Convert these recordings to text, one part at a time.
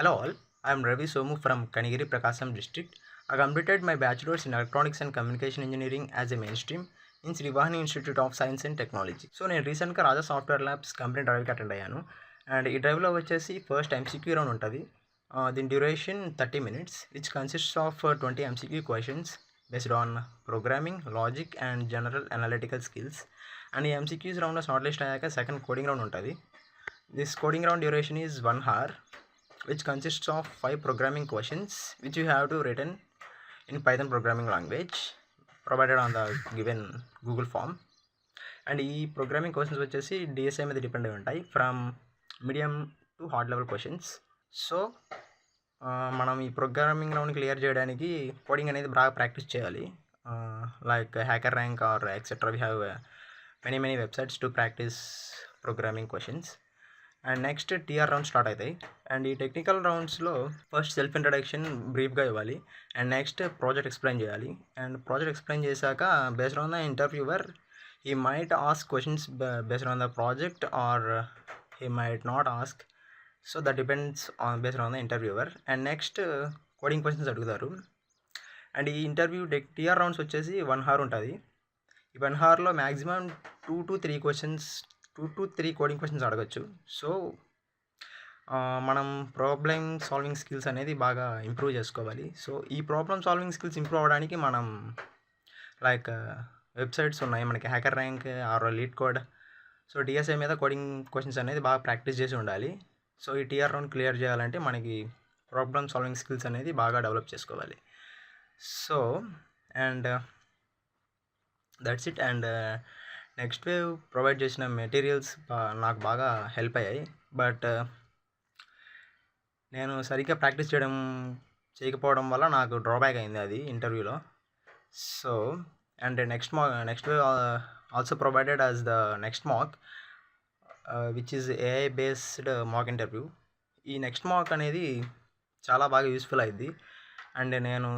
Hello all, I am Ravi Somu from Kanigiri Prakasam district. I completed my bachelor's in Electronics and Communication Engineering as a mainstream in Srivahani Institute of Science and Technology. So నేను రీసెంట్గా రాజా software labs company డ్రైవ్కి attend అయ్యాను. And ఈ డ్రైవ్లో వచ్చేసి first MCQ round ఉంటుంది. దీని duration 30 minutes which consists of 20 MCQ questions based on programming, logic and general analytical skills. And ఈ MCQs రౌండ్లో షార్ట్ లిస్ట్ అయ్యాక సెకండ్ కోడింగ్ రౌండ్ ఉంటుంది. This coding round duration is 1 hour which consists of 5 programming questions which you have to written in Python programming language provided on the given Google form. And ఈ programming questions వచ్చేసి DSA మీద depend అయి ఉంటాయి from medium to hard level questions. So మనం ఈ programming round clear చేయడానికి coding అనేది బాగా ప్రాక్టీస్ చేయాలి. Like HackerRank or et cetera we have many websites to practice programming questions. And next TR round start అవుతాయి. And ఈ technical రౌండ్స్లో first self introduction బ్రీఫ్గా ఇవ్వాలి. అండ్ నెక్స్ట్ ప్రాజెక్ట్ ఎక్స్ప్లెయిన్ చేయాలి. అండ్ ప్రాజెక్ట్ ఎక్స్ప్లెయిన్ చేశాక based on the interviewer he might ask questions based on the project or he might not ask. So that depends on based on the interviewer. And next coding questions అడుగుతారు. And ఈ interview TR rounds వచ్చేసి 1 hour ఉంటుంది. ఈ 1 hourలో maximum 2 to 3 coding questions అడగచ్చు. So మనం problem solving skills అనేది బాగా improve చేసుకోవాలి. సో ఈ ప్రాబ్లమ్ సాల్వింగ్ స్కిల్స్ ఇంప్రూవ్ అవ్వడానికి మనం లైక్ వెబ్సైట్స్ ఉన్నాయి మనకి, hacker rank are lead code. So DSI మీద కోడింగ్ క్వశ్చన్స్ అనేది బాగా ప్రాక్టీస్ చేసి ఉండాలి. సో ఈ టీఆర్ రౌండ్ క్లియర్ చేయాలంటే మనకి ప్రాబ్లమ్ సాల్వింగ్ స్కిల్స్ అనేది బాగా డెవలప్ చేసుకోవాలి. So and that's it. And next wave provide చేసిన మెటీరియల్స్ నాకు బాగా హెల్ప్ అయ్యాయి. బట్ నేను సరిగ్గా ప్రాక్టీస్ చేయకపోవడం వల్ల నాకు డ్రాబ్యాక్ అయింది అది ఇంటర్వ్యూలో. So and next wave also provided as the next mock which is AI based mock interview. ఈ నెక్స్ట్ మాక్ అనేది చాలా బాగా యూస్ఫుల్ అయింది. అండ్ నేను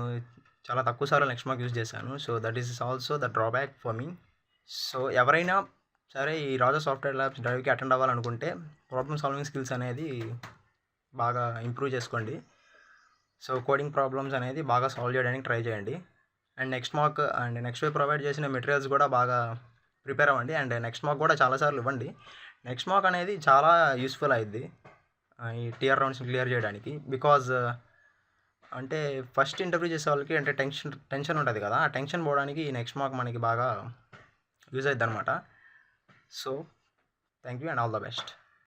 చాలా తక్కువ సార్లు నెక్స్ట్ మాక్ యూజ్ చేశాను. So that is also the drawback for me. So ఎవరైనా సరే ఈ రాజా సాఫ్ట్వేర్ ల్యాబ్స్ డ్రైవ్కి అటెండ్ అవ్వాలనుకుంటే ప్రాబ్లమ్ సాల్వింగ్ స్కిల్స్ అనేది బాగా ఇంప్రూవ్ చేసుకోండి. సో కోడింగ్ ప్రాబ్లమ్స్ అనేది బాగా సాల్వ్ చేయడానికి ట్రై చేయండి. అండ్ నెక్స్ట్ వేవ్ ప్రొవైడ్ చేసిన మెటీరియల్స్ కూడా బాగా ప్రిపేర్ అవ్వండి. అండ్ నెక్స్ట్ మాక్ కూడా చాలాసార్లు ఇవ్వండి. నెక్స్ట్ మాక్ అనేది చాలా యూస్ఫుల్ అయ్యిద్ది ఈ టీఆర్ రౌండ్స్ క్లియర్ చేయడానికి. బికాజ్ అంటే ఫస్ట్ ఇంటర్వ్యూ చేసే వాళ్ళకి అంటే టెన్షన్ ఉంటుంది కదా, ఆ టెన్షన్ పోవడానికి ఈ నెక్స్ట్ మాక్ మనకి బాగా యూజ్ అవుతుంది అనమాట. So thank you and all the best.